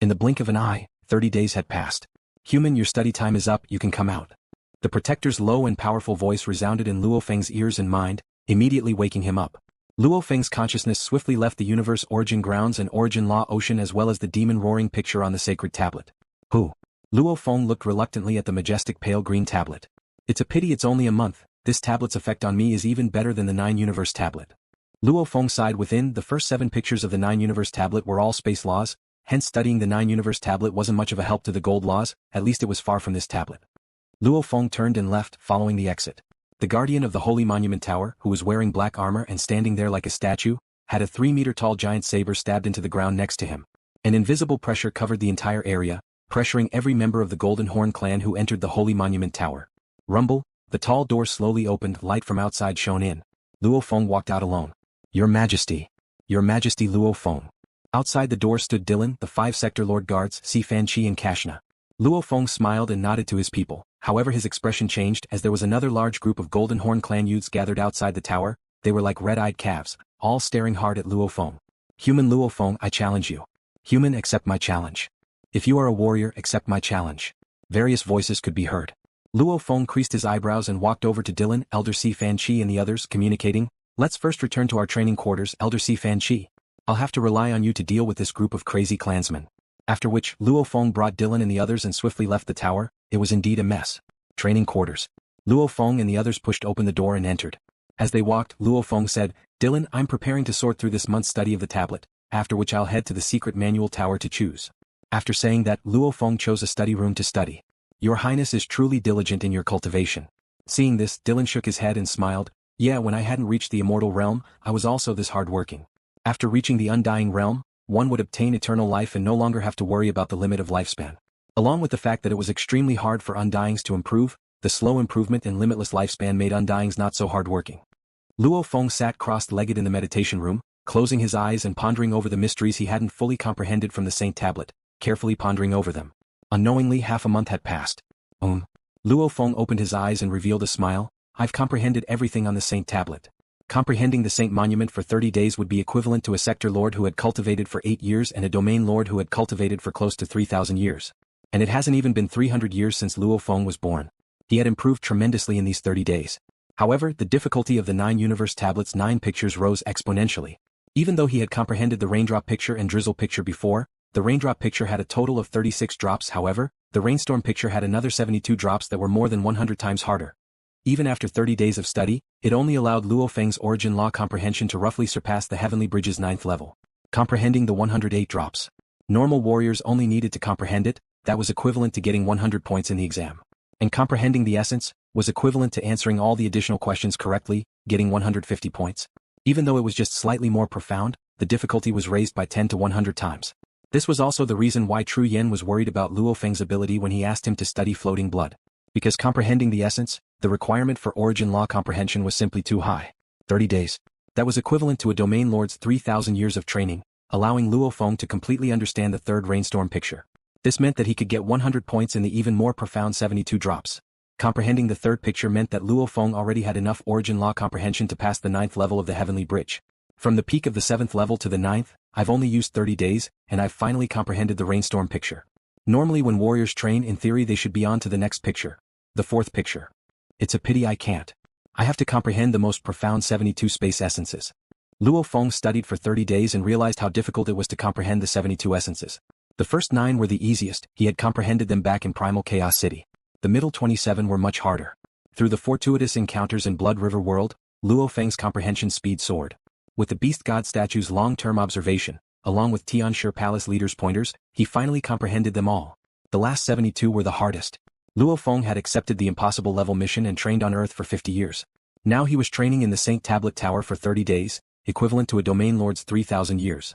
In the blink of an eye, 30 days had passed. Human, your study time is up, you can come out. The protector's low and powerful voice resounded in Luo Feng's ears and mind, immediately waking him up. Luo Feng's consciousness swiftly left the universe origin grounds and origin law ocean as well as the demon roaring picture on the sacred tablet. Who? Luo Feng looked reluctantly at the majestic pale green tablet. It's a pity it's only a month, this tablet's effect on me is even better than the 9-universe tablet. Luo Feng sighed within, the first 7 pictures of the 9-universe tablet were all space laws, hence studying the 9-universe tablet wasn't much of a help to the gold laws, at least it was far from this tablet. Luo Feng turned and left, following the exit. The guardian of the Holy Monument Tower, who was wearing black armor and standing there like a statue, had a 3-meter-tall giant saber stabbed into the ground next to him. An invisible pressure covered the entire area, pressuring every member of the Golden Horn clan who entered the Holy Monument Tower. Rumble, the tall door slowly opened, light from outside shone in. Luo Feng walked out alone. Your Majesty. Your Majesty Luo Feng. Outside the door stood Dylan, the 5 Sector Lord Guards, Si Fanqi and Kashna. Luo Feng smiled and nodded to his people, however his expression changed as there was another large group of Golden Horn clan youths gathered outside the tower, they were like red-eyed calves, all staring hard at Luo Feng. Human Luo Feng, I challenge you. Human, accept my challenge. If you are a warrior, accept my challenge. Various voices could be heard. Luo Feng creased his eyebrows and walked over to Dylan, Elder Si Fanqi and the others, communicating, let's first return to our training quarters, Elder Si Fanqi. I'll have to rely on you to deal with this group of crazy clansmen. After which, Luo Feng brought Dylan and the others and swiftly left the tower. It was indeed a mess. Training quarters. Luo Feng and the others pushed open the door and entered. As they walked, Luo Feng said, Dylan, I'm preparing to sort through this month's study of the tablet, after which I'll head to the secret manual tower to choose. After saying that, Luo Feng chose a study room to study. Your Highness is truly diligent in your cultivation. Seeing this, Dylan shook his head and smiled. Yeah, when I hadn't reached the immortal realm, I was also this hardworking. After reaching the undying realm, one would obtain eternal life and no longer have to worry about the limit of lifespan. Along with the fact that it was extremely hard for undyings to improve, the slow improvement and limitless lifespan made undyings not so hardworking. Luo Feng sat crossed-legged in the meditation room, closing his eyes and pondering over the mysteries he hadn't fully comprehended from the Saint Tablet, carefully pondering over them. Unknowingly, half a month had passed. Luo Feng opened his eyes and revealed a smile. I've comprehended everything on the Saint Tablet. Comprehending the Saint Monument for 30 days would be equivalent to a Sector Lord who had cultivated for 8 years and a Domain Lord who had cultivated for close to 3,000 years. And it hasn't even been 300 years since Luo Feng was born. He had improved tremendously in these 30 days. However, the difficulty of the 9-universe tablet's 9 pictures rose exponentially. Even though he had comprehended the raindrop picture and drizzle picture before, the raindrop picture had a total of 36 drops. However, the rainstorm picture had another 72 drops that were more than 100 times harder. Even after 30 days of study, it only allowed Luo Feng's origin law comprehension to roughly surpass the Heavenly Bridge's 9th level. Comprehending the 108 drops. Normal warriors only needed to comprehend it, that was equivalent to getting 100 points in the exam. And comprehending the essence was equivalent to answering all the additional questions correctly, getting 150 points. Even though it was just slightly more profound, the difficulty was raised by 10 to 100 times. This was also the reason why Tru Yen was worried about Luo Feng's ability when he asked him to study floating blood. Because comprehending the essence, the requirement for origin law comprehension was simply too high. 30 days. That was equivalent to a Domain Lord's 3,000 years of training, allowing Luo Feng to completely understand the 3rd rainstorm picture. This meant that he could get 100 points in the even more profound 72 drops. Comprehending the 3rd picture meant that Luo Feng already had enough origin law comprehension to pass the 9th level of the Heavenly Bridge. From the peak of the 7th level to the 9th, I've only used 30 days, and I've finally comprehended the rainstorm picture. Normally when warriors train, in theory they should be on to the next picture. The 4th picture. It's a pity I can't. I have to comprehend the most profound 72 space essences. Luo Feng studied for 30 days and realized how difficult it was to comprehend the 72 essences. The first 9 were the easiest, he had comprehended them back in Primal Chaos City. The middle 27 were much harder. Through the fortuitous encounters in Blood River World, Luo Feng's comprehension speed soared. With the Beast God statue's long-term observation, along with Tianshi Palace leaders' pointers, he finally comprehended them all. The last 72 were the hardest. Luo Feng had accepted the impossible level mission and trained on Earth for 50 years. Now he was training in the Saint Tablet Tower for 30 days, equivalent to a Domain Lord's 3,000 years.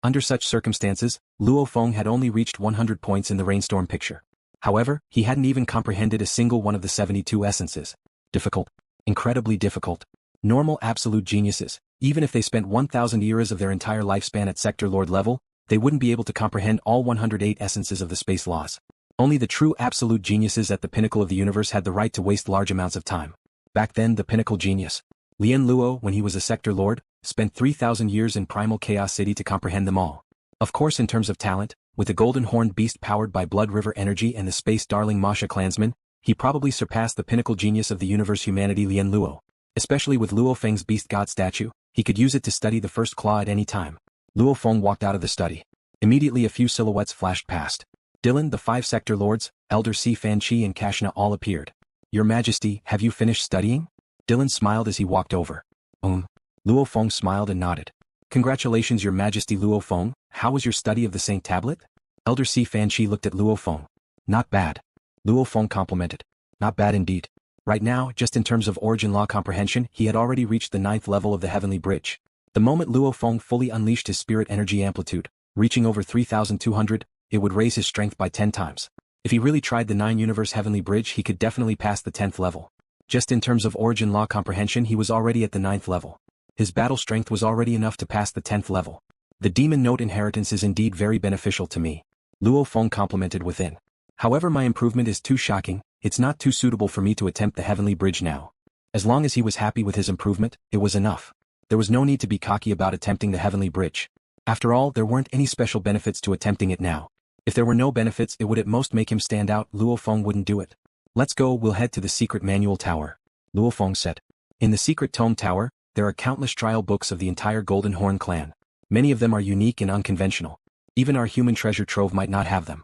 Under such circumstances, Luo Feng had only reached 100 points in the rainstorm picture. However, he hadn't even comprehended a single one of the 72 essences. Difficult. Incredibly difficult. Normal absolute geniuses, even if they spent 1,000 eras of their entire lifespan at Sector Lord level, they wouldn't be able to comprehend all 108 essences of the space laws. Only the true absolute geniuses at the pinnacle of the universe had the right to waste large amounts of time. Back then, the pinnacle genius, Lien Luo, when he was a Sector Lord, spent 3,000 years in Primal Chaos City to comprehend them all. Of course, in terms of talent, With the golden horned beast powered by Blood River energy and the space darling Masha clansman, he probably surpassed the pinnacle genius of the universe humanity Lien Luo. Especially with Luo Feng's beast god statue, he could use it to study the first claw at any time. Luo Feng walked out of the study. Immediately a few silhouettes flashed past. Dylan, the 5 sector lords, Elder Si Fanqi and Kashna all appeared. Your Majesty, have you finished studying? Dylan smiled as he walked over. Luo Feng smiled and nodded. Congratulations Your Majesty Luo Feng, how was your study of the Saint Tablet? Elder Si Fanqi looked at Luo Feng. Not bad. Luo Feng complimented. Not bad indeed. Right now, just in terms of origin law comprehension, he had already reached the 9th level of the Heavenly Bridge. The moment Luo Feng fully unleashed his spirit energy amplitude, reaching over 3,200, it would raise his strength by 10 times. If he really tried the 9-universe Heavenly Bridge he could definitely pass the 10th level. Just in terms of origin law comprehension he was already at the 9th level. His battle strength was already enough to pass the 10th level. The demon note inheritance is indeed very beneficial to me. Luo Feng complimented within. However my improvement is too shocking, it's not too suitable for me to attempt the Heavenly Bridge now. As long as he was happy with his improvement, it was enough. There was no need to be cocky about attempting the Heavenly Bridge. After all, there weren't any special benefits to attempting it now. If there were no benefits it would at most make him stand out. Luo Feng wouldn't do it. Let's go, we'll head to the secret manual tower. Luo Feng said. In the secret tome tower, there are countless trial books of the entire Golden Horn clan. Many of them are unique and unconventional. Even our human treasure trove might not have them.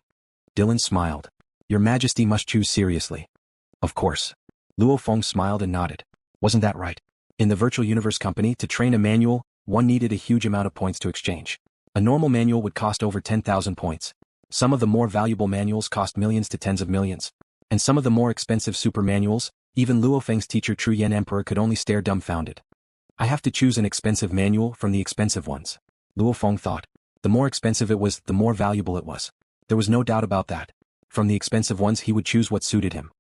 Dylan smiled. Your Majesty must choose seriously. Of course. Luo Feng smiled and nodded. Wasn't that right? In the Virtual Universe Company, to train a manual, one needed a huge amount of points to exchange. A normal manual would cost over 10,000 points. Some of the more valuable manuals cost millions to tens of millions. And some of the more expensive super manuals, even Luo Feng's teacher Tru Yen Emperor could only stare dumbfounded. I have to choose an expensive manual from the expensive ones. Luo Feng thought. The more expensive it was, the more valuable it was. There was no doubt about that. From the expensive ones he would choose what suited him.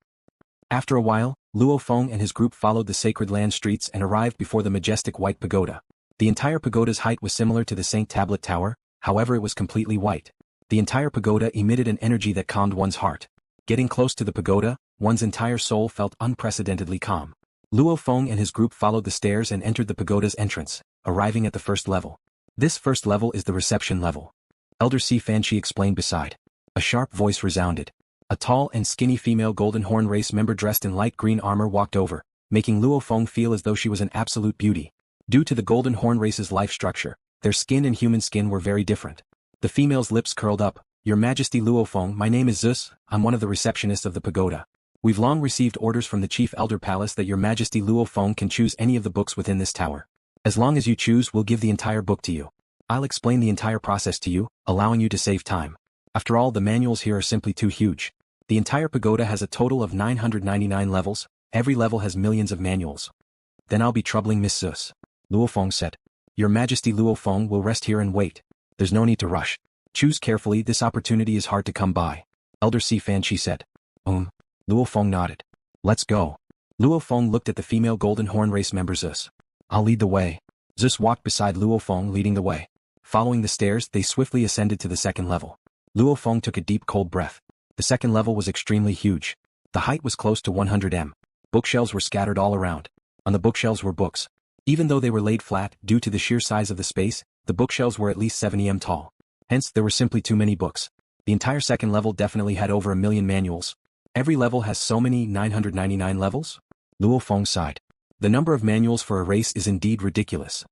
After a while, Luo Feng and his group followed the sacred land streets and arrived before the majestic white pagoda. The entire pagoda's height was similar to the Saint Tablet Tower, however it was completely white. The entire pagoda emitted an energy that calmed one's heart. Getting close to the pagoda, one's entire soul felt unprecedentedly calm. Luo Feng and his group followed the stairs and entered the pagoda's entrance, arriving at the first level. This first level is the reception level. Elder Si Fanqi explained beside. A sharp voice resounded. A tall and skinny female Golden Horn race member dressed in light green armor walked over, making Luo Feng feel as though she was an absolute beauty. Due to the Golden Horn race's life structure, their skin and human skin were very different. The female's lips curled up. Your Majesty Luo Feng, my name is Zeus, I'm one of the receptionists of the pagoda. We've long received orders from the Chief Elder Palace that Your Majesty Luo Feng can choose any of the books within this tower. As long as you choose, we'll give the entire book to you. I'll explain the entire process to you, allowing you to save time. After all, the manuals here are simply too huge. The entire pagoda has a total of 999 levels, every level has millions of manuals. Then I'll be troubling Miss Zeus. Luo Feng said. Your Majesty Luo Feng will rest here and wait. There's no need to rush. Choose carefully, this opportunity is hard to come by. Elder Si Fanqi said. Luo Feng nodded. Let's go. Luo Feng looked at the female Golden Horn race member Zeus. I'll lead the way. Zeus walked beside Luo Feng leading the way. Following the stairs, they swiftly ascended to the second level. Luo Feng took a deep cold breath. The second level was extremely huge. The height was close to 100 m. Bookshelves were scattered all around. On the bookshelves were books. Even though they were laid flat, due to the sheer size of the space, the bookshelves were at least 70 m tall. Hence, there were simply too many books. The entire second level definitely had over 1 million manuals. Every level has so many 999 levels? Luo Feng sighed. The number of manuals for a race is indeed ridiculous.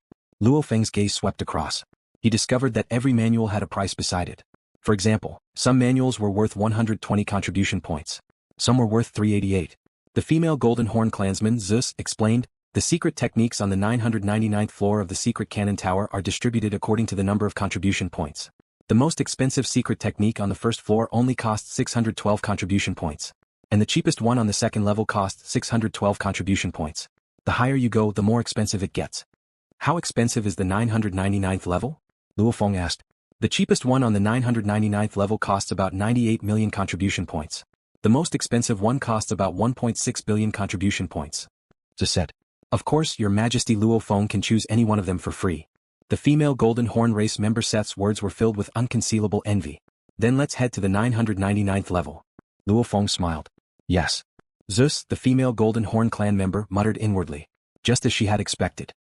Luo Feng's gaze swept across. He discovered that every manual had a price beside it. For example, some manuals were worth 120 contribution points. Some were worth 388. The female Golden Horn clansman Zeus explained, the secret techniques on the 999th floor of the secret cannon tower are distributed according to the number of contribution points. The most expensive secret technique on the first floor only costs 612 contribution points. And the cheapest one on the second level costs 612 contribution points. The higher you go, the more expensive it gets. How expensive is the 999th level? Luo Feng asked. The cheapest one on the 999th level costs about 98 million contribution points. The most expensive one costs about 1.6 billion contribution points. Zeus said. Of course, Your Majesty Luo Feng can choose any one of them for free. The female Golden Horn race member Seth's words were filled with unconcealable envy. Then let's head to the 999th level. Luo Feng smiled. Yes. Zeus, the female Golden Horn clan member, muttered inwardly. Just as she had expected.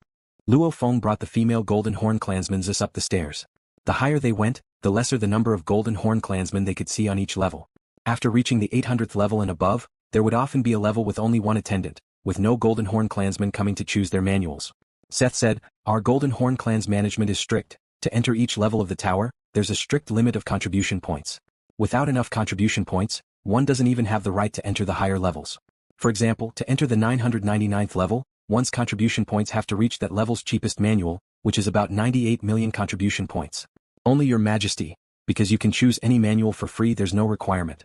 Luo Feng brought the female Golden Horn clansman Zeus up the stairs. The higher they went, the lesser the number of Golden Horn clansmen they could see on each level. After reaching the 800th level and above, there would often be a level with only one attendant, with no Golden Horn clansmen coming to choose their manuals. Seth said, "Our Golden Horn clan's management is strict. To enter each level of the tower, there's a strict limit of contribution points. Without enough contribution points, one doesn't even have the right to enter the higher levels. For example, to enter the 999th level, one's contribution points have to reach that level's cheapest manual, which is about 98 million contribution points. Only Your Majesty, because you can choose any manual for free, there's no requirement."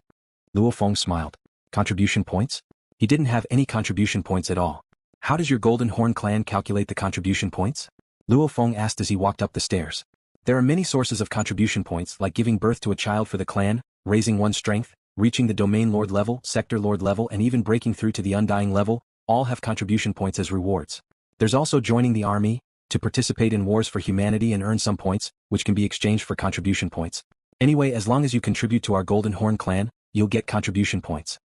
Luo Feng smiled. Contribution points? He didn't have any contribution points at all. "How does your Golden Horn clan calculate the contribution points?" Luo Feng asked as he walked up the stairs. "There are many sources of contribution points, like giving birth to a child for the clan, raising one's strength, reaching the Domain Lord level, Sector Lord level, and even breaking through to the Undying level, all have contribution points as rewards. There's also joining the army, to participate in wars for humanity and earn some points, which can be exchanged for contribution points. Anyway, as long as you contribute to our Golden Horn clan, you'll get contribution points."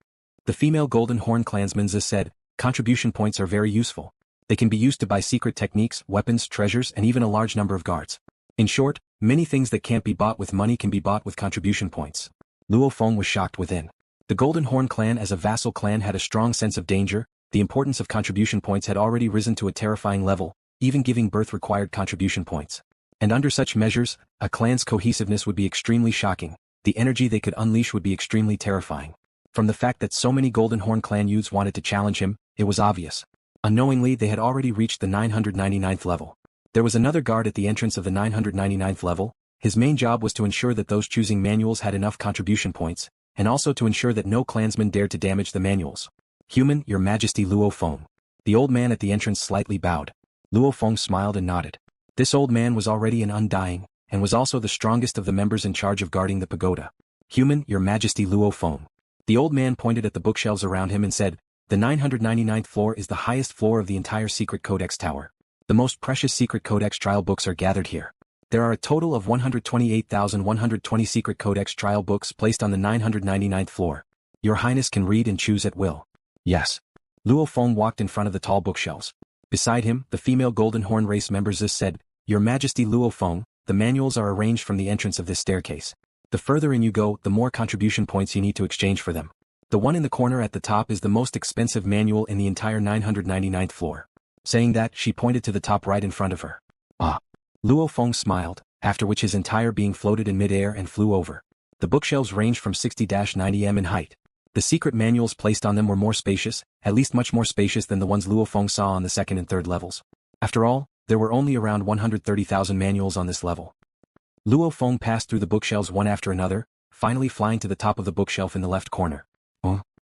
The female Golden Horn clansman said, "Contribution points are very useful. They can be used to buy secret techniques, weapons, treasures, and even a large number of guards. In short, many things that can't be bought with money can be bought with contribution points." Luo Feng was shocked within. The Golden Horn clan as a vassal clan had a strong sense of danger. The importance of contribution points had already risen to a terrifying level. Even giving birth required contribution points. And under such measures, a clan's cohesiveness would be extremely shocking. The energy they could unleash would be extremely terrifying. From the fact that so many Golden Horn clan youths wanted to challenge him, it was obvious. Unknowingly, they had already reached the 999th level. There was another guard at the entrance of the 999th level. His main job was to ensure that those choosing manuals had enough contribution points, and also to ensure that no clansman dared to damage the manuals. "Human, Your Majesty Luo Feng." The old man at the entrance slightly bowed. Luo Feng smiled and nodded. This old man was already an Undying, and was also the strongest of the members in charge of guarding the pagoda. "Human, Your Majesty Luo Feng." The old man pointed at the bookshelves around him and said, "The 999th floor is the highest floor of the entire Secret Codex Tower. The most precious Secret Codex trial books are gathered here. There are a total of 128,120 Secret Codex trial books placed on the 999th floor. Your Highness can read and choose at will." "Yes." Luo Feng walked in front of the tall bookshelves. Beside him, the female Golden Horn race member said, "Your Majesty Luo Feng, the manuals are arranged from the entrance of this staircase. The further in you go, the more contribution points you need to exchange for them. The one in the corner at the top is the most expensive manual in the entire 999th floor." Saying that, she pointed to the top right in front of her. "Ah." Luo Feng smiled, after which his entire being floated in mid-air and flew over. The bookshelves ranged from 60-90 m in height. The secret manuals placed on them were more spacious, at least much more spacious than the ones Luo Feng saw on the second and third levels. After all, there were only around 130,000 manuals on this level. Luo Feng passed through the bookshelves one after another, finally flying to the top of the bookshelf in the left corner.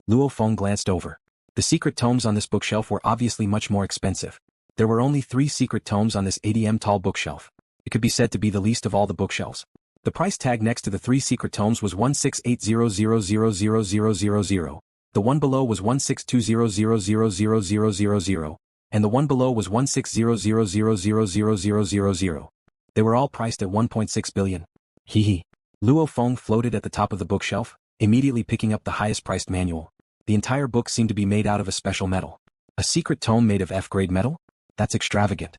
Luo Feng glanced over. The secret tomes on this bookshelf were obviously much more expensive. There were only 3 secret tomes on this 80 m tall bookshelf. It could be said to be the least of all the bookshelves. The price tag next to the 3 secret tomes was 168000000. The one below was 162000000, and the one below was 160000000. They were all priced at 1.6 billion. Hee. Luo Feng floated at the top of the bookshelf, immediately picking up the highest priced manual. The entire book seemed to be made out of a special metal. A secret tome made of F-grade metal? That's extravagant.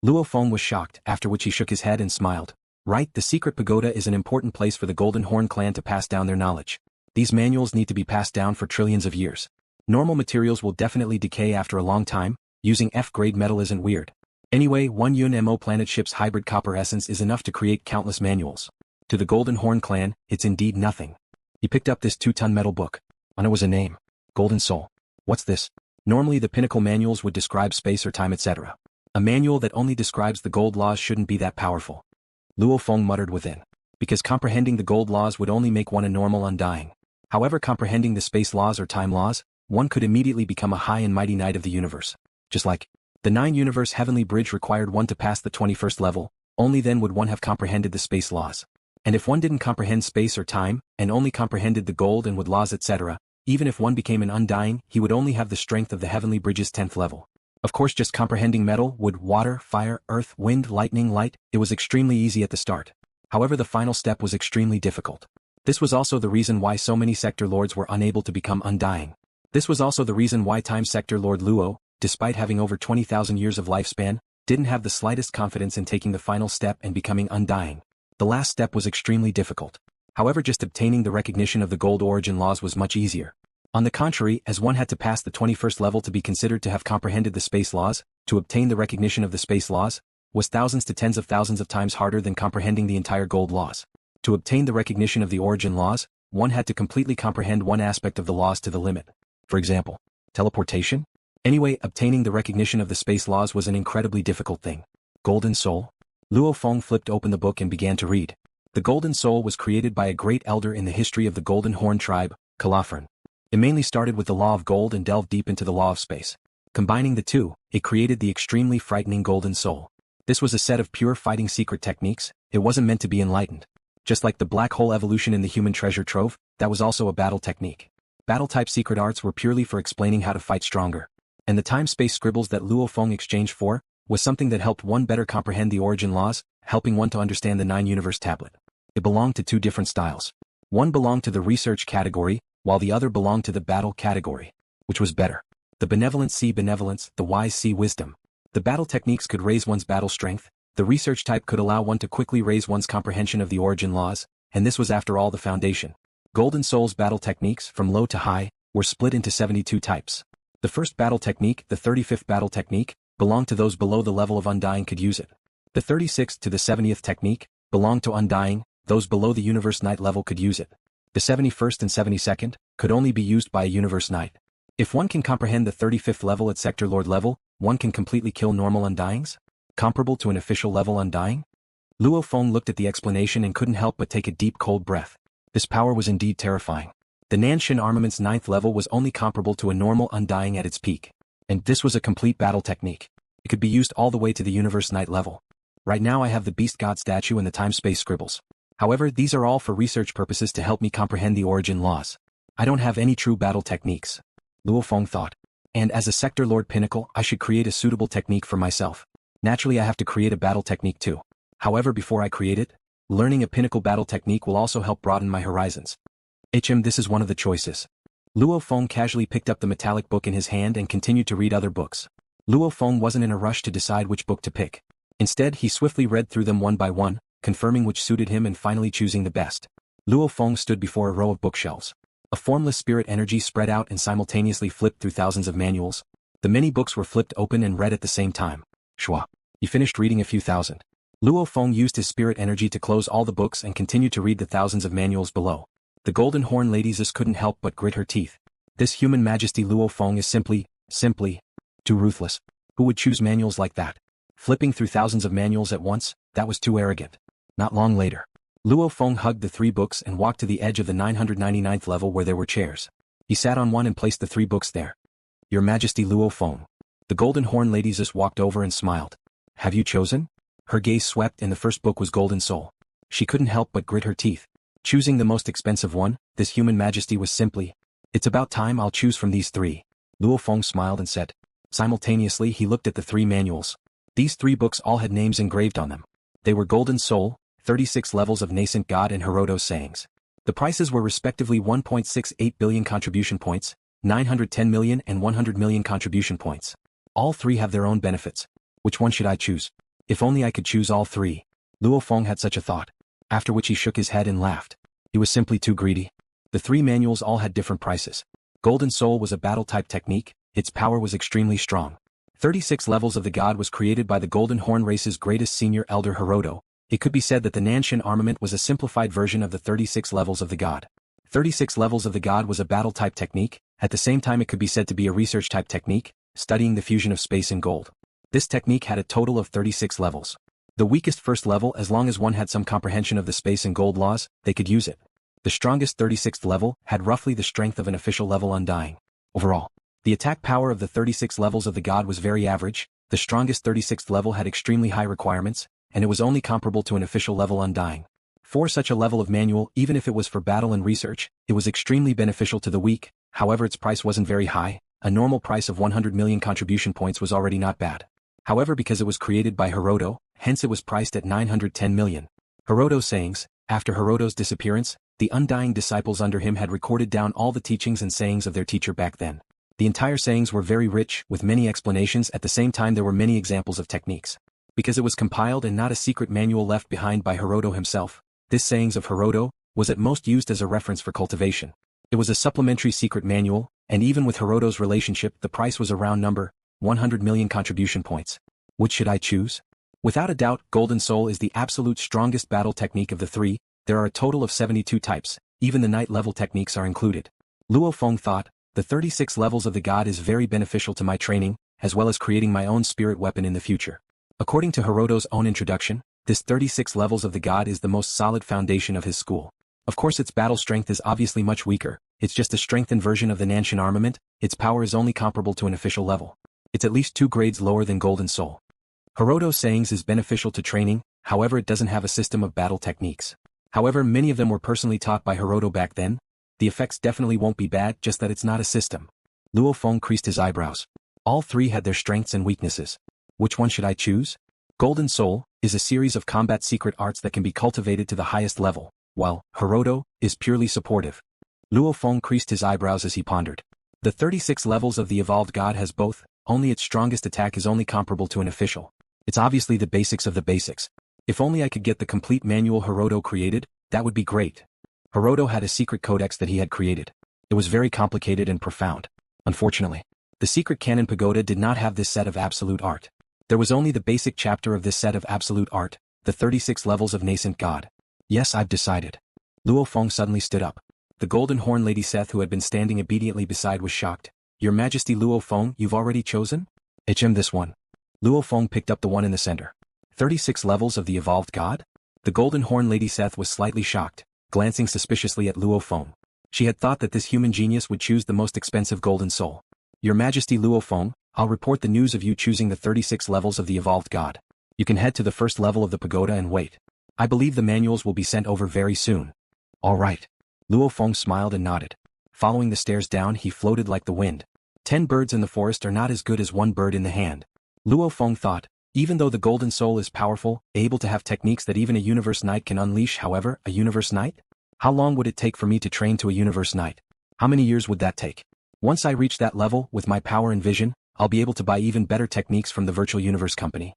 Luo Feng was shocked, after which he shook his head and smiled. Right, the secret pagoda is an important place for the Golden Horn clan to pass down their knowledge. These manuals need to be passed down for trillions of years. Normal materials will definitely decay after a long time. Using F-grade metal isn't weird. Anyway, 1 Yun Mo planet ship's hybrid copper essence is enough to create countless manuals. To the Golden Horn clan, it's indeed nothing. He picked up this 2-ton metal book. On it was a name. Golden Soul. What's this? Normally the pinnacle manuals would describe space or time, etc. A manual that only describes the gold laws shouldn't be that powerful. Luo Feng muttered within. Because comprehending the gold laws would only make one a normal Undying. However, comprehending the space laws or time laws, one could immediately become a high and mighty knight of the universe. Just like the 9-universe heavenly bridge required one to pass the 21st level, only then would one have comprehended the space laws. And if one didn't comprehend space or time, and only comprehended the gold and wood laws etc., even if one became an Undying, he would only have the strength of the heavenly bridge's 10th level. Of course, just comprehending metal, wood, water, fire, earth, wind, lightning, light, it was extremely easy at the start. However, the final step was extremely difficult. This was also the reason why so many Sector Lords were unable to become Undying. This was also the reason why Time Sector Lord Luo, despite having over 20,000 years of lifespan, didn't have the slightest confidence in taking the final step and becoming Undying. The The last step was extremely difficult. However, just obtaining the recognition of the gold origin laws was much easier. On the contrary, as one had to pass the 21st level to be considered to have comprehended the space laws, to obtain the recognition of the space laws, was thousands to tens of thousands of times harder than comprehending the entire gold laws. To obtain the recognition of the origin laws, one had to completely comprehend one aspect of the laws to the limit. For example, teleportation? Anyway, obtaining the recognition of the space laws was an incredibly difficult thing. Golden Soul? Luo Feng flipped open the book and began to read. The Golden Soul was created by a great elder in the history of the Golden Horn tribe, Calafran. It mainly started with the law of gold and delved deep into the law of space. Combining the two, it created the extremely frightening Golden Soul. This was a set of pure fighting secret techniques. It wasn't meant to be enlightened. Just like the black hole evolution in the human treasure trove, that was also a battle technique. Battle-type secret arts were purely for explaining how to fight stronger. And the time-space scribbles that Luo Feng exchanged for was something that helped one better comprehend the origin laws, helping one to understand the 9-universe tablet. It belonged to two different styles. One belonged to the research category, while the other belonged to the battle category. Which was better? The benevolent see benevolence, the wise see wisdom. The battle techniques could raise one's battle strength, the research type could allow one to quickly raise one's comprehension of the origin laws, and this was after all the foundation. Golden Soul's battle techniques, from low to high, were split into 72 types. The first battle technique, the 35th battle technique, belonged to those below the level of Undying could use it. The 36th to the 70th technique belonged to Undying, those below the Universe Knight level could use it. The 71st and 72nd could only be used by a Universe Knight. If one can comprehend the 35th level at Sector Lord level, one can completely kill normal Undyings? Comparable to an official level Undying? Luo Feng looked at the explanation and couldn't help but take a deep cold breath. This power was indeed terrifying. The Nanshin armament's 9th level was only comparable to a normal Undying at its peak. And this was a complete battle technique. It could be used all the way to the Universe Knight level. Right now I have the Beast God statue and the time-space scribbles. However, these are all for research purposes to help me comprehend the origin laws. I don't have any true battle techniques. Luo Feng thought. And as a Sector Lord Pinnacle, I should create a suitable technique for myself. Naturally, I have to create a battle technique too. However, before I create it, learning a pinnacle battle technique will also help broaden my horizons. This is one of the choices. Luo Feng casually picked up the metallic book in his hand and continued to read other books. Luo Feng wasn't in a rush to decide which book to pick. Instead, he swiftly read through them one by one, confirming which suited him and finally choosing the best. Luo Feng stood before a row of bookshelves. A formless spirit energy spread out and simultaneously flipped through thousands of manuals. The many books were flipped open and read at the same time. Shwa. He finished reading a few thousand. Luo Feng used his spirit energy to close all the books and continued to read the thousands of manuals below. The Golden Horn Lady just couldn't help but grit her teeth. This human majesty Luo Feng is simply, too ruthless. Who would choose manuals like that? Flipping through thousands of manuals at once, that was too arrogant. Not long later, Luo Feng hugged the 3 books and walked to the edge of the 999th level where there were chairs. He sat on one and placed the 3 books there. Your Majesty Luo Feng. The Golden Horn Lady just walked over and smiled. Have you chosen? Her gaze swept and the first book was Golden Soul. She couldn't help but grit her teeth. Choosing the most expensive one, this human majesty was simply, it's about time I'll choose from these 3. Luo Feng smiled and said. Simultaneously he looked at the 3 manuals. These 3 books all had names engraved on them. They were Golden Soul, 36 Levels of Nascent God and Herodo's Sayings. The prices were respectively 1.68 billion contribution points, 910 million and 100 million contribution points. All 3 have their own benefits. Which one should I choose? If only I could choose all 3. Luo Feng had such a thought. After which he shook his head and laughed. He was simply too greedy. The 3 manuals all had different prices. Golden Soul was a battle-type technique, its power was extremely strong. 36 Levels of the God was created by the Golden Horn race's greatest senior elder Herodo. It could be said that the Nanshin armament was a simplified version of the 36 Levels of the God. 36 Levels of the God was a battle-type technique, at the same time it could be said to be a research-type technique, studying the fusion of space and gold. This technique had a total of 36 levels. The weakest first level, as long as one had some comprehension of the space and gold laws, they could use it. The strongest 36th level had roughly the strength of an official level Undying. Overall, the attack power of the 36 Levels of the God was very average, the strongest 36th level had extremely high requirements, and it was only comparable to an official level Undying. For such a level of manual, even if it was for battle and research, it was extremely beneficial to the weak, however its price wasn't very high, a normal price of 100 million contribution points was already not bad. However, because it was created by Herodo, hence it was priced at 910 million. Herodo's sayings, after Herodo's disappearance, the undying disciples under him had recorded down all the teachings and sayings of their teacher back then. The entire sayings were very rich, with many explanations. At the same time there were many examples of techniques. because it was compiled and not a secret manual left behind by Hiroto himself. This sayings of Hiroto was at most used as a reference for cultivation. It was a supplementary secret manual, and even with Hiroto's relationship the price was a round number, 100 million contribution points. Which should I choose? Without a doubt, Golden Soul is the absolute strongest battle technique of the three. There are a total of 72 types, even the night level techniques are included. Luo Feng thought, the 36 levels of the god is very beneficial to my training, as well as creating my own spirit weapon in the future. According to Hiroto's own introduction, this 36 levels of the god is the most solid foundation of his school. Of course its battle strength is obviously much weaker, it's just a strengthened version of the Nanshin armament, its power is only comparable to an official level. It's at least 2 grades lower than Golden Soul. Hiroto's sayings is beneficial to training, however it doesn't have a system of battle techniques. However, many of them were personally taught by Hiroto back then. The effects definitely won't be bad, just that it's not a system. Luo Feng creased his eyebrows. All three had their strengths and weaknesses. Which one should I choose? Golden Soul is a series of combat secret arts that can be cultivated to the highest level, while Hiroto is purely supportive. Luo Feng creased his eyebrows as he pondered. The 36 levels of the evolved god has both, only its strongest attack is only comparable to an official. It's obviously the basics of the basics. If only I could get the complete manual Hiroto created, that would be great. Hiroto had a secret codex that he had created. It was very complicated and profound. Unfortunately, the secret canon pagoda did not have this set of absolute art. There was only the basic chapter of this set of absolute art, the 36 levels of nascent god. Yes, I've decided. Luo Feng suddenly stood up. The Golden Horn Lady Seth, who had been standing obediently beside, was shocked. Your Majesty Luo Feng, you've already chosen? This one. Luo Feng picked up the one in the center. 36 levels of the evolved god? The Golden Horn Lady Seth was slightly shocked, glancing suspiciously at Luo Feng. She had thought that this human genius would choose the most expensive Golden Soul. Your Majesty Luo Feng, I'll report the news of you choosing the 36 levels of the evolved god. You can head to the first level of the pagoda and wait. I believe the manuals will be sent over very soon. All right. Luo Feng smiled and nodded. Following the stairs down, he floated like the wind. 10 birds in the forest are not as good as 1 bird in the hand. Luo Feng thought, even though the Golden Soul is powerful, able to have techniques that even a Universe Knight can unleash. However, a Universe Knight? How long would it take for me to train to a Universe Knight? How many years would that take? Once I reach that level, with my power and vision, I'll be able to buy even better techniques from the Virtual Universe Company.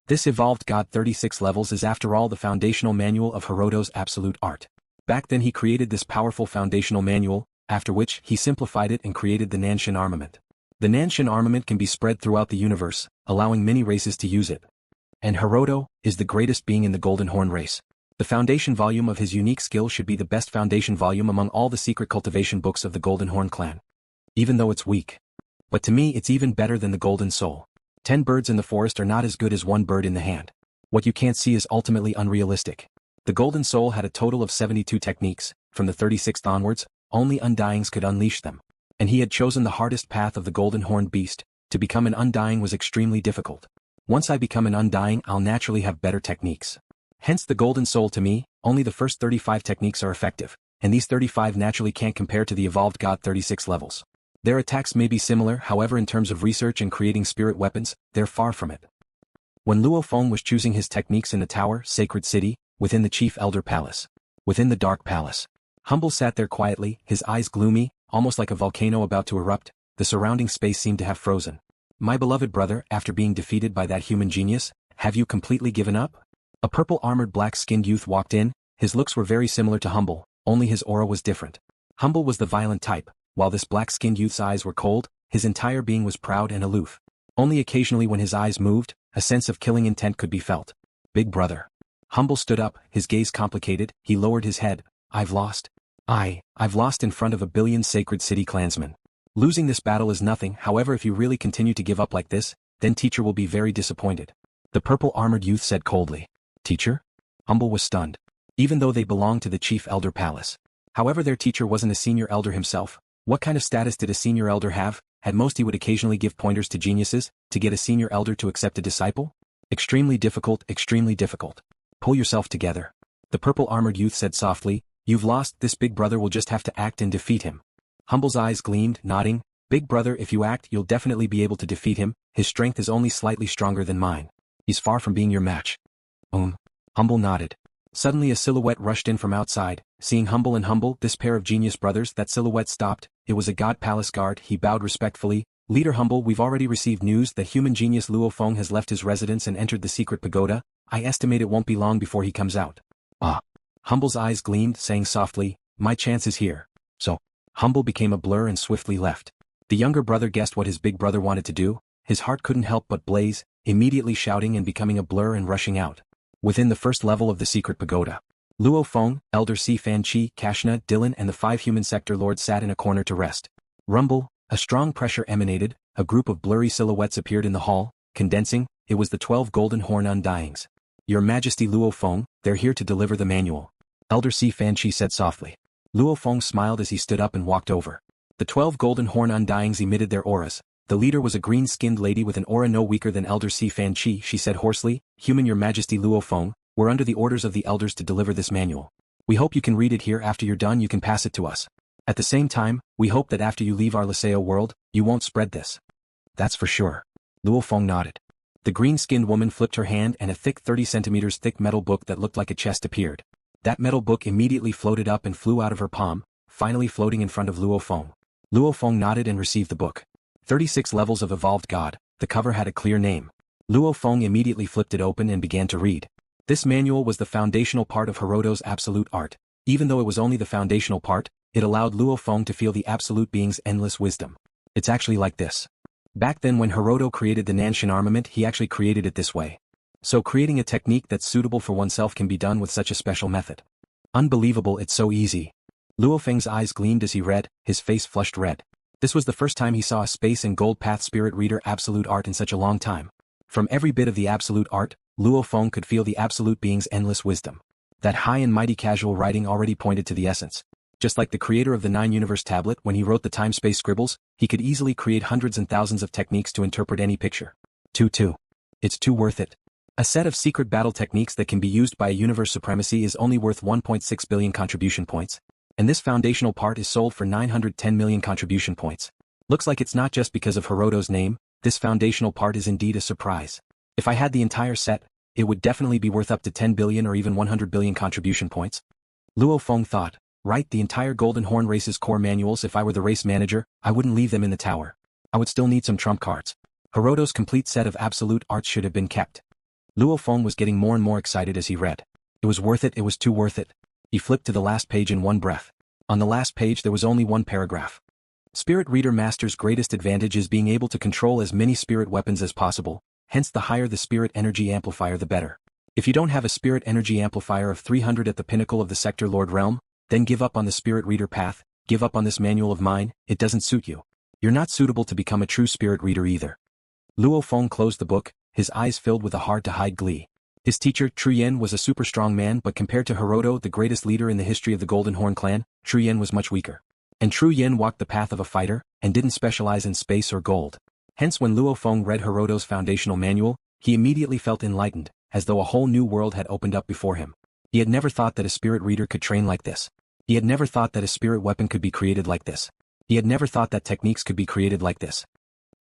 This evolved god 36 levels is after all the foundational manual of Hiroto's absolute art. Back then he created this powerful foundational manual, after which he simplified it and created the Nanshin armament. The Nanshin armament can be spread throughout the universe, allowing many races to use it. And Hiroto is the greatest being in the Golden Horn race. The foundation volume of his unique skill should be the best foundation volume among all the secret cultivation books of the Golden Horn clan. Even though it's weak. But to me it's even better than the Golden Soul. 10 birds in the forest are not as good as 1 bird in the hand. What you can't see is ultimately unrealistic. The Golden Soul had a total of 72 techniques, from the 36th onwards, only Undyings could unleash them. And he had chosen the hardest path of the Golden Horned Beast. To become an Undying was extremely difficult. Once I become an Undying, I'll naturally have better techniques. Hence the Golden Soul to me, only the first 35 techniques are effective, and these 35 naturally can't compare to the evolved god 36 levels. Their attacks may be similar, however in terms of research and creating spirit weapons, they're far from it. When Luo Feng was choosing his techniques in the tower, sacred city, within the Chief Elder Palace, within the Dark Palace, Humble sat there quietly, his eyes gloomy, almost like a volcano about to erupt. The surrounding space seemed to have frozen. My beloved brother, after being defeated by that human genius, have you completely given up? A purple-armored black-skinned youth walked in. His looks were very similar to Humble, only his aura was different. Humble was the violent type, while this black-skinned youth's eyes were cold, his entire being was proud and aloof. Only occasionally when his eyes moved, a sense of killing intent could be felt. Big brother. Humble stood up, his gaze complicated, he lowered his head. I've lost. I've lost in front of a billion Sacred City clansmen. Losing this battle is nothing, however if you really continue to give up like this, then teacher will be very disappointed. The purple-armored youth said coldly. Teacher? Humble was stunned. Even though they belonged to the Chief Elder Palace. However their teacher wasn't a senior elder himself. What kind of status did a senior elder have? At most he would occasionally give pointers to geniuses, to get a senior elder to accept a disciple? Extremely difficult, extremely difficult. Pull yourself together. The purple-armored youth said softly, you've lost, this big brother will just have to act and defeat him. Humble's eyes gleamed, nodding, big brother if you act you'll definitely be able to defeat him, his strength is only slightly stronger than mine. He's far from being your match. Humble nodded. Suddenly a silhouette rushed in from outside, seeing Humble, this pair of genius brothers, that silhouette stopped, it was a god palace guard, he bowed respectfully, Leader Humble, we've already received news that human genius Luo Feng has left his residence and entered the secret pagoda. I estimate it won't be long before he comes out. Ah. Humble's eyes gleamed, saying softly, my chance is here. So, Humble became a blur and swiftly left. The younger brother guessed what his big brother wanted to do. His heart couldn't help but blaze, immediately shouting and becoming a blur and rushing out. Within the first level of the secret pagoda, Luo Feng, Elder Si Fan Chi, Kashna, Dylan and the 5 human sector lords sat in a corner to rest. Rumble, a strong pressure emanated, a group of blurry silhouettes appeared in the hall, condensing. It was the 12 golden horn undyings. Your Majesty Luo Feng, they're here to deliver the manual. Elder Si Fan Chi said softly. Luo Feng smiled as he stood up and walked over. The 12 golden horn undyings emitted their auras. The leader was a green-skinned lady with an aura no weaker than Elder Si Fan Chi. She said hoarsely, Human Your Majesty Luo Feng, we're under the orders of the elders to deliver this manual. We hope you can read it here. After you're done you can pass it to us. At the same time, we hope that after you leave our Laseo world, you won't spread this. That's for sure. Luo Feng nodded. The green-skinned woman flipped her hand and a thick 30 centimeters thick metal book that looked like a chest appeared. That metal book immediately floated up and flew out of her palm, finally floating in front of Luo Feng. Luo Feng nodded and received the book. 36 Levels of Evolved God. The cover had a clear name. Luo Feng immediately flipped it open and began to read. This manual was the foundational part of Hiroto's absolute art. Even though it was only the foundational part, it allowed Luo Feng to feel the absolute being's endless wisdom. It's actually like this. Back then when Hiroto created the Nanshin armament he actually created it this way. So creating a technique that's suitable for oneself can be done with such a special method. Unbelievable, it's so easy. Luo Feng's eyes gleamed as he read, his face flushed red. This was the first time he saw a space and gold path spirit reader absolute art in such a long time. From every bit of the absolute art, Luo Feng could feel the absolute being's endless wisdom. That high and mighty casual writing already pointed to the essence. Just like the creator of the 9-universe tablet when he wrote the time-space scribbles, he could easily create hundreds and thousands of techniques to interpret any picture. 2. It's too worth it. A set of secret battle techniques that can be used by a universe supremacy is only worth 1.6 billion contribution points. And this foundational part is sold for 910 million contribution points. Looks like it's not just because of Hiroto's name, this foundational part is indeed a surprise. If I had the entire set, it would definitely be worth up to 10 billion or even 100 billion contribution points. Luo Feng thought, right, the entire Golden Horn race's core manuals. If I were the race manager, I wouldn't leave them in the tower. I would still need some trump cards. Hiroto's complete set of absolute arts should have been kept. Luo Feng was getting more and more excited as he read. It was worth it, it was too worth it. He flipped to the last page in one breath. On the last page there was only one paragraph. Spirit Reader Master's greatest advantage is being able to control as many spirit weapons as possible, hence the higher the spirit energy amplifier the better. If you don't have a spirit energy amplifier of 300 at the pinnacle of the Sector Lord realm, then give up on the Spirit Reader path, give up on this manual of mine, it doesn't suit you. You're not suitable to become a true spirit reader either. Luo Feng closed the book, his eyes filled with a hard-to-hide glee. His teacher, Truyen, was a super strong man, but compared to Hiroto, the greatest leader in the history of the Golden Horn clan, Truyen was much weaker. And Truyen walked the path of a fighter, and didn't specialize in space or gold. Hence when Luo Feng read Hiroto's foundational manual, he immediately felt enlightened, as though a whole new world had opened up before him. He had never thought that a spirit reader could train like this. He had never thought that a spirit weapon could be created like this. He had never thought that techniques could be created like this.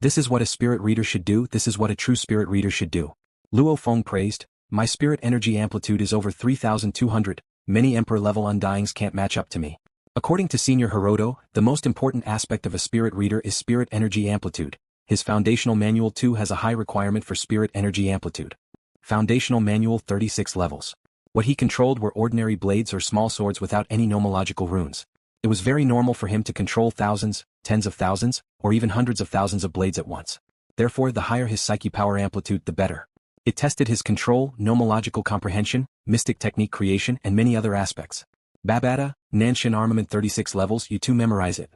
This is what a spirit reader should do, this is what a true spirit reader should do. Luo Feng praised, my spirit energy amplitude is over 3,200, many emperor-level undyings can't match up to me. According to Senior Hiroto, the most important aspect of a spirit reader is spirit energy amplitude. His foundational manual too has a high requirement for spirit energy amplitude. Foundational manual 36 levels. What he controlled were ordinary blades or small swords without any nomological runes. It was very normal for him to control thousands, tens of thousands, or even hundreds of thousands of blades at once. Therefore the higher his psyche power amplitude the better. It tested his control, nomological comprehension, mystic technique creation and many other aspects. Babata, Nanshin armament 36 levels, you too memorize it.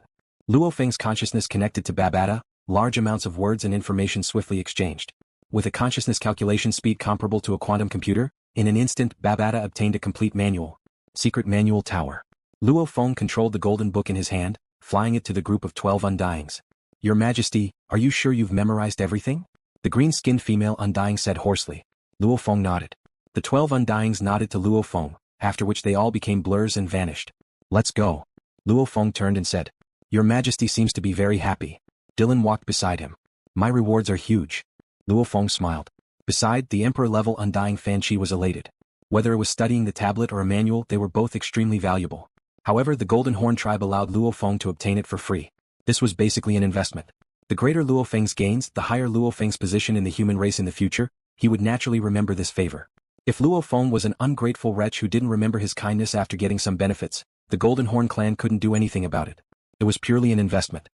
Luo Feng's consciousness connected to Babata, large amounts of words and information swiftly exchanged. With a consciousness calculation speed comparable to a quantum computer, in an instant Babata obtained a complete manual. Secret Manual Tower. Luo Feng controlled the golden book in his hand, flying it to the group of 12 undyings. Your Majesty, are you sure you've memorized everything? The green-skinned female undying said hoarsely. Luo Feng nodded. The 12 undyings nodded to Luo Feng, after which they all became blurs and vanished. Let's go. Luo Feng turned and said. Your Majesty seems to be very happy. Dylan walked beside him. My rewards are huge. Luo Feng smiled. Beside, the Emperor-level undying Fan Chi was elated. Whether it was studying the tablet or a manual, they were both extremely valuable. However, the Golden Horn tribe allowed Luo Feng to obtain it for free. This was basically an investment. The The greater Luo Feng's gains, the higher Luo Feng's position in the human race in the future, he would naturally remember this favor. If Luo Feng was an ungrateful wretch who didn't remember his kindness after getting some benefits, the Golden Horn clan couldn't do anything about it. It was purely an investment.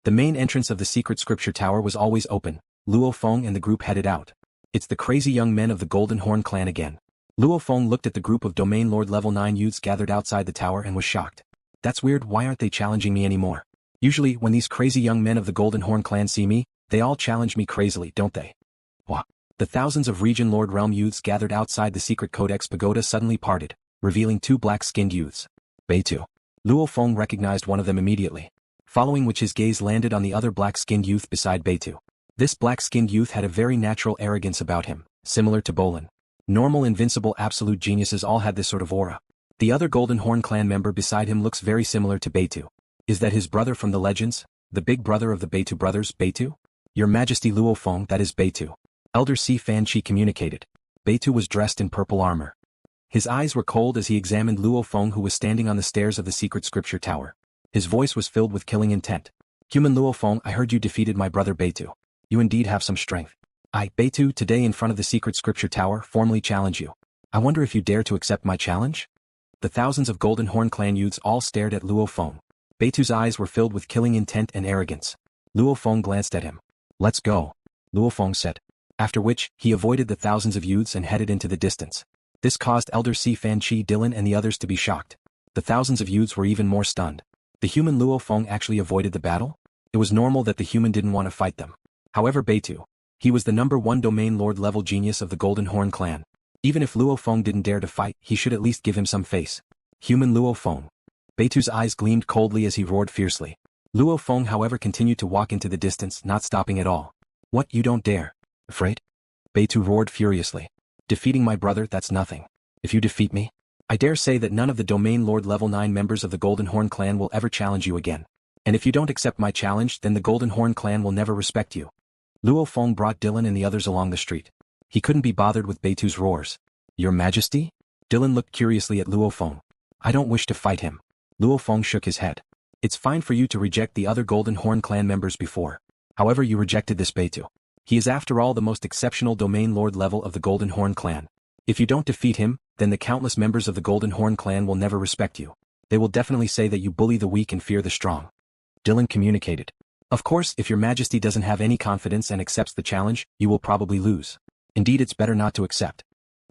The main entrance of the secret scripture tower was always open. Luo Feng and the group headed out. It's the crazy young men of the Golden Horn clan again. Luo Feng looked at the group of Domain Lord level 9 youths gathered outside the tower and was shocked. That's weird, why aren't they challenging me anymore? Usually, when these crazy young men of the Golden Horn clan see me, they all challenge me crazily, don't they? What? The thousands of Region Lord Realm youths gathered outside the secret Codex Pagoda suddenly parted, revealing 2 black-skinned youths. Beitu. Luo Feng recognized one of them immediately, following which his gaze landed on the other black-skinned youth beside Beitu. This black-skinned youth had a very natural arrogance about him, similar to Bolin. Normal invincible absolute geniuses all had this sort of aura. The other Golden Horn clan member beside him looks very similar to Beitu. Is that his brother from the legends? The big brother of the Beitu brothers, Beitu? Your Majesty Luo Feng, that is Beitu. Elder Si Fanchi communicated. Beitu was dressed in purple armor. His eyes were cold as he examined Luo Feng, who was standing on the stairs of the secret scripture tower. His voice was filled with killing intent. Human Luo Feng, I heard you defeated my brother Beitu. You indeed have some strength. I, Beitu, today in front of the secret scripture tower, formally challenge you. I wonder if you dare to accept my challenge? The thousands of Golden Horn clan youths all stared at Luo Feng. Beitu's eyes were filled with killing intent and arrogance. Luo Feng glanced at him. Let's go, Luo Feng said. After which, he avoided the thousands of youths and headed into the distance. This caused Elder Si Fanchi, Dylan and the others to be shocked. The thousands of youths were even more stunned. The human Luo Feng actually avoided the battle? It was normal that the human didn't want to fight them. However, Beitu. He was the #1 Domain Lord level genius of the Golden Horn clan. Even if Luo Feng didn't dare to fight, he should at least give him some face. Human Luo Feng. Beitu's eyes gleamed coldly as he roared fiercely. Luo Feng, however, continued to walk into the distance, not stopping at all. What, you don't dare? Afraid? Beitu roared furiously. Defeating my brother, that's nothing. If you defeat me, I dare say that none of the Domain Lord level 9 members of the Golden Horn clan will ever challenge you again. And if you don't accept my challenge, then the Golden Horn clan will never respect you. Luo Feng brought Dylan and the others along the street. He couldn't be bothered with Beitu's roars. Your Majesty? Dylan looked curiously at Luo Feng. I don't wish to fight him. Luo Feng shook his head. It's fine for you to reject the other Golden Horn clan members before. However, you rejected this Beitu. He is after all the most exceptional Domain Lord level of the Golden Horn clan. If you don't defeat him, then the countless members of the Golden Horn clan will never respect you. They will definitely say that you bully the weak and fear the strong. Dylan communicated. Of course, if your Majesty doesn't have any confidence and accepts the challenge, you will probably lose. Indeed, it's better not to accept.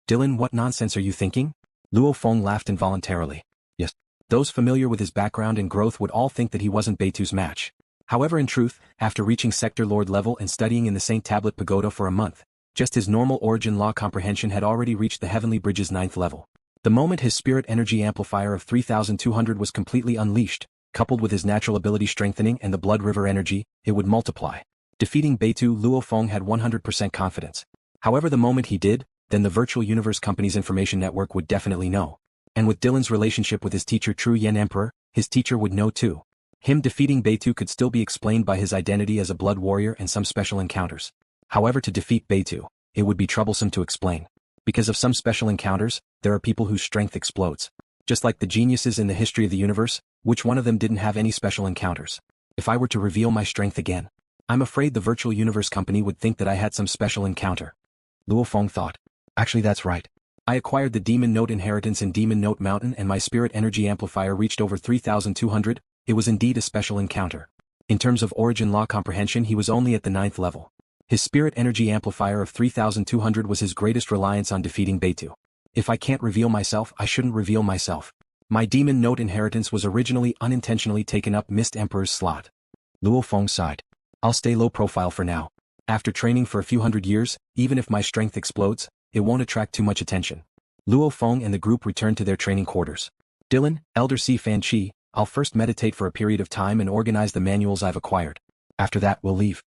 Dylan, what nonsense are you thinking? Luo Feng laughed involuntarily. Yes. Those familiar with his background and growth would all think that he wasn't Beitu's match. However, in truth, after reaching Sector Lord level and studying in the Saint Tablet Pagoda for a month, just his normal origin law comprehension had already reached the Heavenly Bridge's 9th level. The moment his spirit energy amplifier of 3200 was completely unleashed, coupled with his natural ability strengthening and the blood river energy, it would multiply. Defeating Beitu, Luo Feng had 100% confidence. However, the moment he did, then the Virtual Universe Company's information network would definitely know. And with Dylan's relationship with his teacher True Yen Emperor, his teacher would know too. Him defeating Beitu could still be explained by his identity as a blood warrior and some special encounters. However, to defeat Beitu, it would be troublesome to explain. Because of some special encounters, there are people whose strength explodes. Just like the geniuses in the history of the universe, which one of them didn't have any special encounters? If I were to reveal my strength again, I'm afraid the Virtual Universe Company would think that I had some special encounter. Luo Feng thought. Actually, that's right. I acquired the Demon Note inheritance in Demon Note Mountain and my spirit energy amplifier reached over 3200, it was indeed a special encounter. In terms of origin law comprehension, he was only at the 9th level. His spirit energy amplifier of 3200 was his greatest reliance on defeating Beitu. If I can't reveal myself, I shouldn't reveal myself. My Demon Note inheritance was originally unintentionally taken up Mist Emperor's slot. Luo Feng sighed. I'll stay low profile for now. After training for a few hundred years, even if my strength explodes, it won't attract too much attention. Luo Feng and the group returned to their training quarters. Dylan, Elder Si Fanchi, I'll first meditate for a period of time and organize the manuals I've acquired. After that, we'll leave.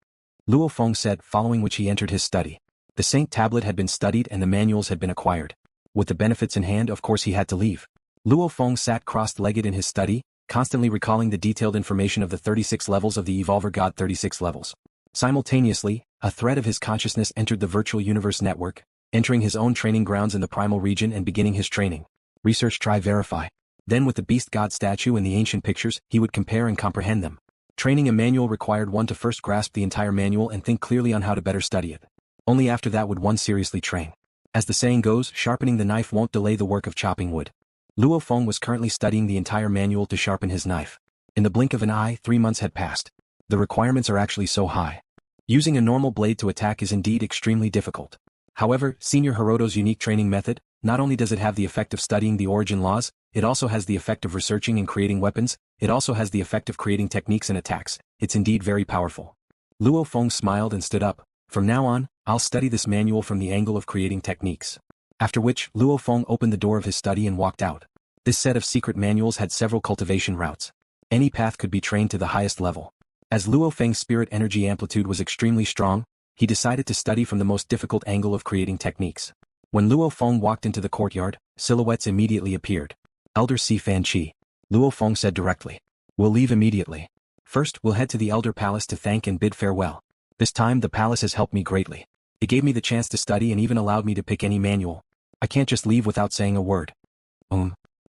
Luo Feng said, following which he entered his study. The Saint Tablet had been studied and the manuals had been acquired. With the benefits in hand, of course he had to leave. Luo Feng sat crossed-legged in his study, constantly recalling the detailed information of the 36 levels of the Evolver God 36 levels. Simultaneously, a thread of his consciousness entered the Virtual Universe Network, entering his own training grounds in the Primal Region and beginning his training. Research, try, verify. Then with the Beast God statue and the ancient pictures, he would compare and comprehend them. Training a manual required one to first grasp the entire manual and think clearly on how to better study it. Only after that would one seriously train. As the saying goes, sharpening the knife won't delay the work of chopping wood. Luo Feng was currently studying the entire manual to sharpen his knife. In the blink of an eye, 3 months had passed. The requirements are actually so high. Using a normal blade to attack is indeed extremely difficult. However, Senior Hiroto's unique training method, not only does it have the effect of studying the origin laws, it also has the effect of researching and creating weapons, it also has the effect of creating techniques and attacks. It's indeed very powerful. Luo Feng smiled and stood up. From now on, I'll study this manual from the angle of creating techniques. After which, Luo Feng opened the door of his study and walked out. This set of secret manuals had several cultivation routes. Any path could be trained to the highest level. As Luo Feng's spirit energy amplitude was extremely strong, he decided to study from the most difficult angle of creating techniques. When Luo Feng walked into the courtyard, silhouettes immediately appeared. Elder Si Fanqi. Luo Feng said directly. We'll leave immediately. First, we'll head to the Elder Palace to thank and bid farewell. This time the palace has helped me greatly. It gave me the chance to study and even allowed me to pick any manual. I can't just leave without saying a word.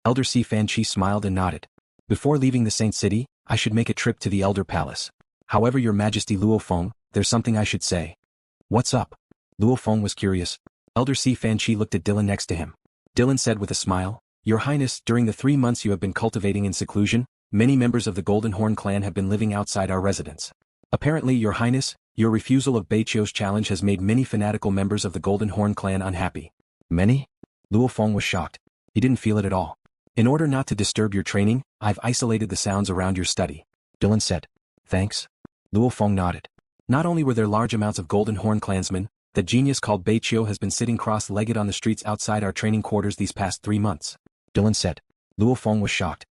Elder Si Fanqi smiled and nodded. Before leaving the Saint City, I should make a trip to the Elder Palace. However, Your Majesty Luo Feng, there's something I should say. What's up? Luo Feng was curious. Elder Si Fanqi looked at Dylan next to him. Dylan said with a smile, Your Highness, during the 3 months you have been cultivating in seclusion, many members of the Golden Horn clan have been living outside our residence. Apparently, Your Highness, your refusal of Beiqiu's challenge has made many fanatical members of the Golden Horn clan unhappy. Many? Luo Feng was shocked. He didn't feel it at all. In order not to disturb your training, I've isolated the sounds around your study. Dylan said. Thanks. Luo Feng nodded. Not only were there large amounts of Golden Horn clansmen, that genius called Beiqiu has been sitting cross-legged on the streets outside our training quarters these past 3 months. Dylan said. Luo Feng was shocked.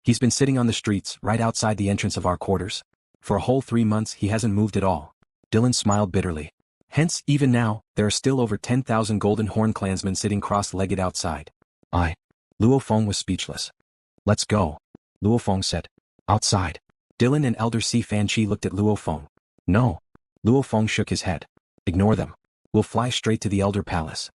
He's been sitting on the streets, right outside the entrance of our quarters. For a whole 3 months he hasn't moved at all. Dylan smiled bitterly. Hence, even now, there are still over 10,000 Golden Horn clansmen sitting cross-legged outside. Luo Feng was speechless. Let's go. Luo Feng said. Outside. Dylan and Elder Si Fanqi looked at Luo Feng. No. Luo Feng shook his head. Ignore them. We'll fly straight to the Elder Palace.